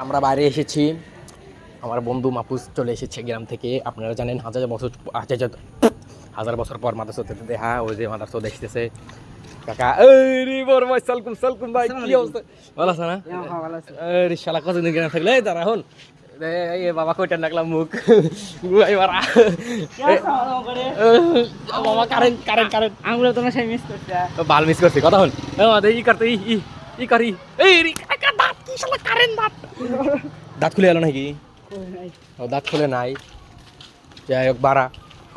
আমরা বাইরে এসেছি, আমার বন্ধু মাপুস চলে এসেছে গ্রাম থেকে। আপনারা জানেন হাজার বছর পর মাদ্রাসা দেখা, ওই যে মাদ্রাসা দেখতেছে কাকা। এই বরমাই সালকুম সালকুম ভাই, কি অবস্থা? ভালো আছে না? ভালো আছে। এই শালা কতদিন গ্রাম থাকলে দাঁড়া হন। এই বাবা কইটা নাকলাম মুখ এবার বাবা কারেন্ট কারেন্ট কারেন্ট আঙুলে তোমার সেই মিস করছে। বাল মিস করছি কথা হন। ই করতে ই করি এই দাঁত কি শালা কারেন্ট দাঁত দাঁত খুলে এলো নাকি? ও দাঁত খুলে নাই। যাই হোক বাড়া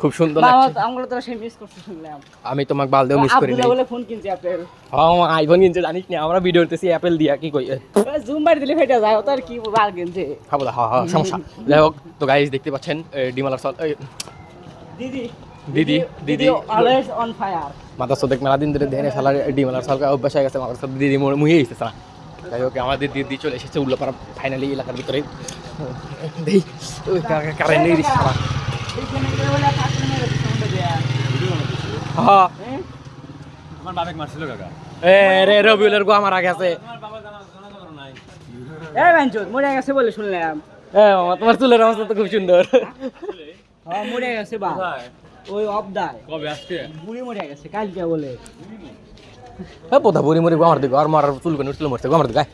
খুব সুন্দর লাগছে। আঙুলে তোমার সেই মিস করছে শুনলাম। আমি তোমাকে বাল দেও মিস করি নাই। বলে ফোন কিনছি অ্যাপেল। হ্যাঁ আইফোন কিনছে জানিস না, আমরা ভিডিও করতেছি অ্যাপেল দিয়া কি কই জুম বাড়ি দিলে ফেটে যায়, ওটার কি বাল কিনছে। খাবো হ্যাঁ সমস্যা। যাই হোক তো গাইস দেখতে পাচ্ছেন ডিমালার সল দিদি দিদি দিদি অলওয়েজ অন ফায়ার। মাদ্রাসা দেখ মেলা দিন ধরে দেখে সালার ডিমালার সলকা অভ্যাস হয়ে গেছে। মাদ্রাসা দিদি মুহিয়ে এসেছে না। যাই হোক আমাদের দিদি চলে এসেছে উল্লাপাড়া ফাইনালি এলাকার ভিতরে। দেই ওই কারেন্ট নেই রিক্সা। হ্যাঁ আমার বাবাকে মারছিল কাকা। এ রে রবিউলের গো আমার আগে আছে। আমার বাবা জানা নাই। এই বাঞ্চুত মরে গেছে বলে শুনলাম। মামা তোমার চুলের অবস্থা তো খুব সুন্দর। হ্যাঁ মরে গেছে বা ওই অবদায় কবে আজকে? বুড়ি মরে গেছে কালকে বলে। হ্যাঁ পোধা বুড়ি মুড়ি আমার দিকে আর মারার চুল কেন চুল মরছে আমার দিকে।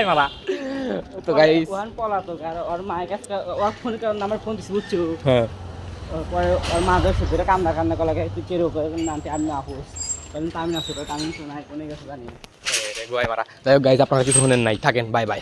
মারা তো গাইস ওখান পলাতক আর ওর মায়ের কাছে ওর ফোন নাম্বার ফোন দিছি বুঝছো। হ্যাঁ পরে ওর মা ধরছে ধরে কান্দা কান্দা কলা গায়ে তুই চেরো করে নামতে আমি আপুস কারণ আমি আসো আমি তো নাই কোনে গেছে জানি না। মারা। যাই হোক গাইস আপনারা কিছু শুনেন নাই, থাকেন, বাই বাই।